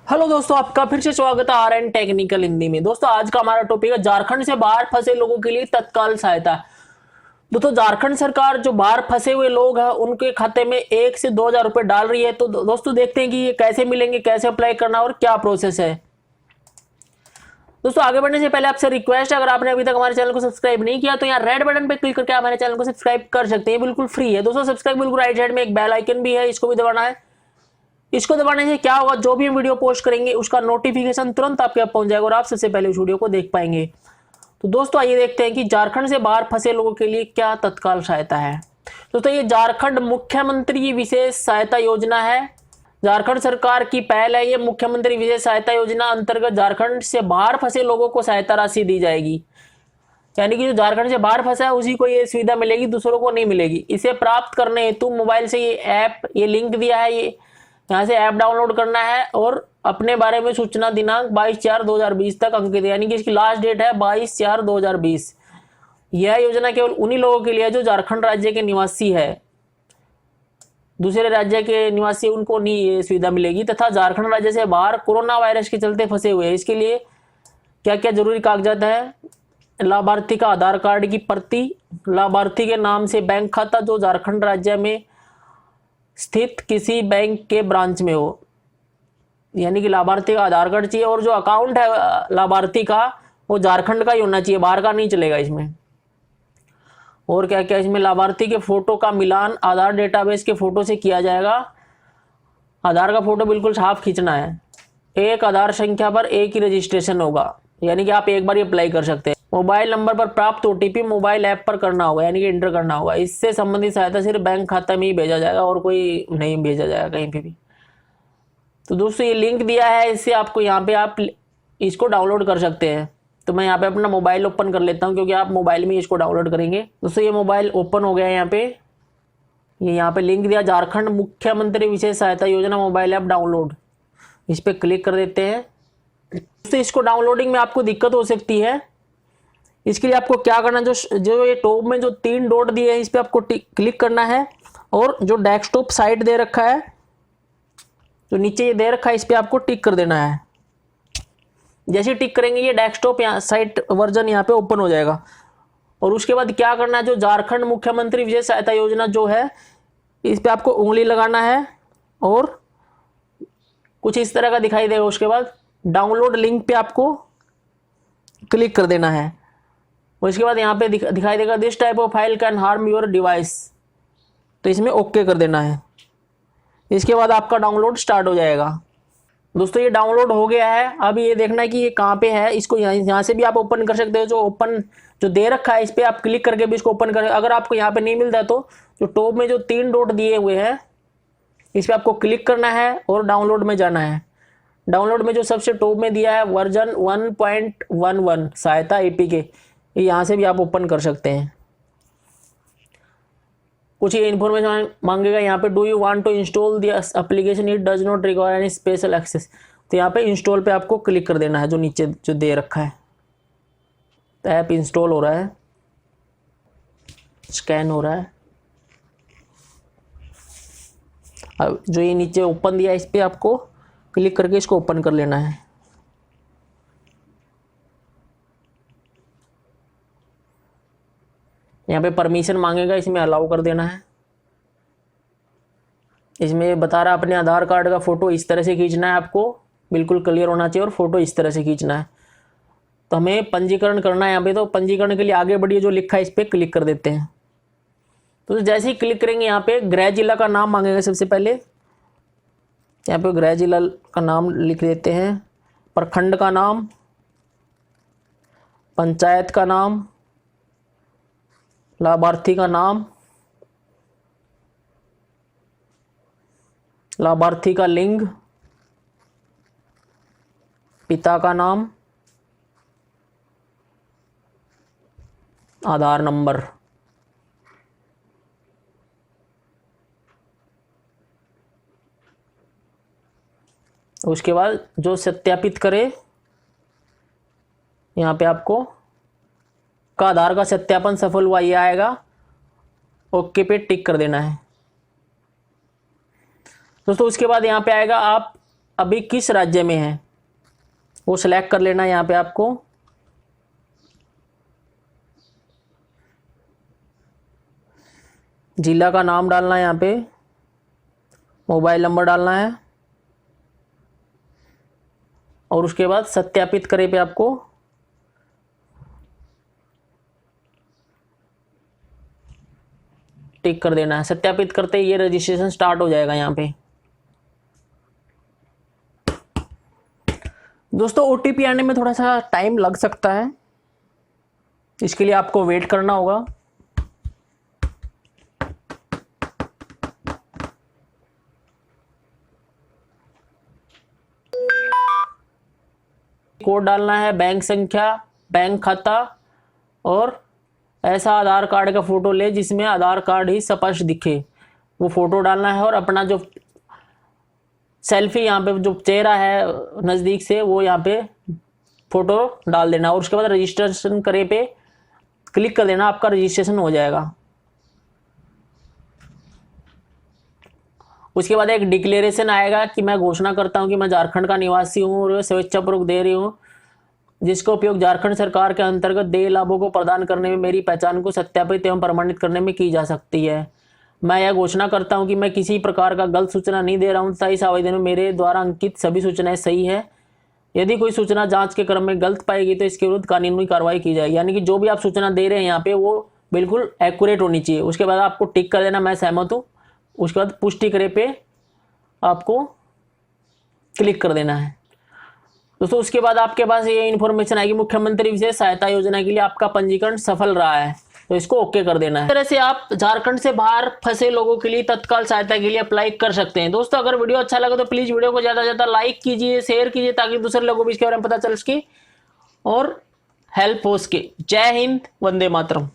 Hello दोस्तों, आपका फिर से स्वागत है आर एन टेक्निकल हिंदी में। दोस्तों, आज का हमारा टॉपिक है झारखंड से बाहर फंसे लोगों के लिए तत्काल सहायता। दोस्तों, झारखंड सरकार जो बाहर फंसे हुए लोग हैं उनके खाते में 1 से 2 हजार रुपए डाल रही है। तो दोस्तों, देखते हैं कि ये कैसे मिलेंगे, कैसे अप्लाई करना और क्या प्रोसेस है। दोस्तों, आगे बढ़ने से पहले आपसे रिक्वेस्ट है, अगर आपने अभी तक हमारे चैनल को सब्सक्राइब नहीं किया तो यहाँ रेड बटन पे क्लिक करके आप हमारे चैनल को सब्सक्राइब कर सकते हैं, बिल्कुल फ्री है। दोस्तों, सब्सक्राइब बिल्कुल राइट साइड में एक बेल आइकन भी है, इसको भी दबाना है। इसको दबाने से क्या होगा, जो भी हम वीडियो पोस्ट करेंगे उसका नोटिफिकेशन तुरंत आपके पास पहुंच जाएगा और आप सबसे पहले उस वीडियो को देख पाएंगे। तो दोस्तों, आइए देखते हैं कि झारखंड से बाहर फंसे लोगों के लिए क्या तत्काल सहायता है। दोस्तों, ये झारखंड मुख्यमंत्री विशेष सहायता योजना है। झारखंड सरकार की पहल है। ये मुख्यमंत्री विशेष सहायता योजना अंतर्गत झारखंड से बाहर फंसे लोगों को सहायता राशि दी जाएगी। यानी कि जो झारखंड से बाहर फंसा है उसी को ये सुविधा मिलेगी, दूसरों को नहीं मिलेगी। इसे प्राप्त करने हेतु मोबाइल से ये लिंक दिया है, ये यहाँ से ऐप डाउनलोड करना है और अपने बारे में सूचना दिनांक 22/4/2020 तक अंकित है। यानी कि इसकी लास्ट डेट है 22/4/2020। यह योजना केवल उन्हीं लोगों के लिए है जो झारखंड राज्य के निवासी है। दूसरे राज्य के निवासी उनको नहीं ये सुविधा मिलेगी। तथा झारखंड राज्य से बाहर कोरोना वायरस के चलते फंसे हुए हैं। इसके लिए क्या क्या जरूरी कागजात है? लाभार्थी का आधार कार्ड की प्रति, लाभार्थी के नाम से बैंक खाता जो झारखंड राज्य में स्थित किसी बैंक के ब्रांच में हो। यानी कि लाभार्थी का आधार कार्ड चाहिए और जो अकाउंट है लाभार्थी का वो झारखंड का ही होना चाहिए, बाहर का नहीं चलेगा इसमें। और क्या क्या इसमें लाभार्थी के फोटो का मिलान आधार डेटाबेस के फोटो से किया जाएगा। आधार का फोटो बिल्कुल साफ खींचना है। एक आधार संख्या पर एक ही रजिस्ट्रेशन होगा, यानी कि आप एक बार ही अप्लाई कर सकते हैं। मोबाइल नंबर पर प्राप्त ओटीपी मोबाइल ऐप पर करना होगा, यानी कि एंटर करना होगा। इससे संबंधित सहायता सिर्फ बैंक खाता में ही भेजा जाएगा और कोई नहीं भेजा जाएगा कहीं पे भी। तो दोस्तों, ये लिंक दिया है, इससे आपको यहाँ पे आप इसको डाउनलोड कर सकते हैं। तो मैं यहाँ पे अपना मोबाइल ओपन कर लेता हूँ क्योंकि आप मोबाइल में इसको डाउनलोड करेंगे। दोस्तों, ये मोबाइल ओपन हो गया है। ये यहाँ पे लिंक दिया, झारखंड मुख्यमंत्री विशेष सहायता योजना मोबाइल ऐप डाउनलोड। इस पर क्लिक कर देते हैं। दोस्तों, इसको डाउनलोडिंग में आपको दिक्कत हो सकती है। इसके लिए आपको क्या करना है, जो ये टॉप में जो 3 डॉट दिए हैं इस पर आपको क्लिक करना है और जो डेस्कटॉप साइट दे रखा है, जो नीचे ये दे रखा है, इस पर आपको टिक कर देना है। जैसे टिक करेंगे ये डेस्कटॉप यहाँ साइट वर्जन यहाँ पे ओपन हो जाएगा। और उसके बाद क्या करना है, जो झारखंड मुख्यमंत्री विशेष सहायता योजना जो है इस पर आपको उंगली लगाना है और कुछ इस तरह का दिखाई देगा। उसके बाद डाउनलोड लिंक पे आपको क्लिक कर देना है। और इसके बाद यहाँ पे दिखाई देगा this type of file can harm your device, तो इसमें ओके कर देना है। इसके बाद आपका डाउनलोड स्टार्ट हो जाएगा। दोस्तों, ये डाउनलोड हो गया है। अब ये देखना है कि ये कहाँ पे है। इसको यहाँ से भी आप ओपन कर सकते हो। जो दे रखा है इस पर आप क्लिक करके भी इसको ओपन कर। अगर आपको यहाँ पे नहीं मिलता तो जो टॉप में जो 3 डॉट दिए हुए हैं इस पर आपको क्लिक करना है और डाउनलोड में जाना है। डाउनलोड में जो सबसे टॉप में दिया है वर्जन 1.11 सहायता एपीके, यहाँ से भी आप ओपन कर सकते हैं। कुछ ये इन्फॉर्मेशन मांगेगा यहाँ पे, do you want to install this application, it does not require any special access. तो यहाँ पे इंस्टॉल पे आपको क्लिक कर देना है, जो नीचे जो दे रखा है। तो ऐप इंस्टॉल हो रहा है, स्कैन हो रहा है। अब जो ये नीचे ओपन दिया है इस पर आपको क्लिक करके इसको ओपन कर लेना है। यहाँ पे परमिशन मांगेगा, इसमें अलाउ कर देना है। इसमें बता रहा अपने आधार कार्ड का फोटो इस तरह से खींचना है, आपको बिल्कुल क्लियर होना चाहिए और फोटो इस तरह से खींचना है। तो हमें पंजीकरण करना है यहाँ पे। तो पंजीकरण के लिए आगे बढ़िए जो लिखा है इस पर क्लिक कर देते हैं। तो जैसे ही क्लिक करेंगे यहाँ पे गृह जिला का नाम मांगेगा। सबसे पहले यहाँ पे गृह जिला का नाम लिख देते हैं, प्रखंड का नाम, पंचायत का नाम, लाभार्थी का नाम, लाभार्थी का लिंग, पिता का नाम, आधार नंबर। उसके बाद जो सत्यापित करे यहाँ पे आपको का आधार का सत्यापन सफल हुआ ये आएगा, ओके पे टिक कर देना है। दोस्तों, उसके बाद यहाँ पे आएगा आप अभी किस राज्य में है वो सिलेक्ट कर लेना है यहाँ पे आपको। जिला का नाम डालना है, यहाँ पे मोबाइल नंबर डालना है और उसके बाद सत्यापित करे पे आपको टिक कर देना है। सत्यापित करते ही ये रजिस्ट्रेशन स्टार्ट हो जाएगा। यहाँ पे दोस्तों ओटीपी आने में थोड़ा सा टाइम लग सकता है, इसके लिए आपको वेट करना होगा। कोड डालना है, बैंक संख्या, बैंक खाता और ऐसा आधार कार्ड का फोटो ले जिसमें आधार कार्ड ही स्पष्ट दिखे, वो फोटो डालना है। और अपना जो सेल्फी यहाँ पे जो चेहरा है नज़दीक से वो यहाँ पे फोटो डाल देना और उसके बाद रजिस्ट्रेशन करे पे क्लिक कर देना, आपका रजिस्ट्रेशन हो जाएगा। उसके बाद एक डिक्लेरेशन आएगा कि मैं घोषणा करता हूं कि मैं झारखंड का निवासी हूं और स्वेच्छापूर्वक दे रही हूं, जिसका उपयोग झारखंड सरकार के अंतर्गत देय लाभों को प्रदान करने में मेरी पहचान को सत्यापित एवं प्रमाणित करने में की जा सकती है। मैं यह घोषणा करता हूं कि मैं किसी प्रकार का गलत सूचना नहीं दे रहा हूं तथा इस आवेदन में मेरे द्वारा अंकित सभी सूचनाएं सही है। यदि कोई सूचना जांच के क्रम में गलत पाएगी तो इसके विरुद्ध कानूनी कार्रवाई की जाएगी। यानी कि जो भी आप सूचना दे रहे हैं यहाँ पे वो बिल्कुल एक्यूरेट होनी चाहिए। उसके बाद आपको टिक कर देना मैं सहमत हूँ। उसके बाद पुष्टि करे पे आपको क्लिक कर देना है। दोस्तों उसके बाद आपके पास ये इन्फॉर्मेशन आएगी, मुख्यमंत्री विशेष सहायता योजना के लिए आपका पंजीकरण सफल रहा है, तो इसको ओके कर देना है। इस तरह से आप झारखंड से बाहर फंसे लोगों के लिए तत्काल सहायता के लिए अप्लाई कर सकते हैं। दोस्तों अगर वीडियो अच्छा लगा तो प्लीज वीडियो को ज्यादा से ज्यादा लाइक कीजिए, शेयर कीजिए ताकि दूसरे लोगों को भी इसके बारे में पता चल सके और हेल्प हो सके। जय हिंद, वंदे मातरम।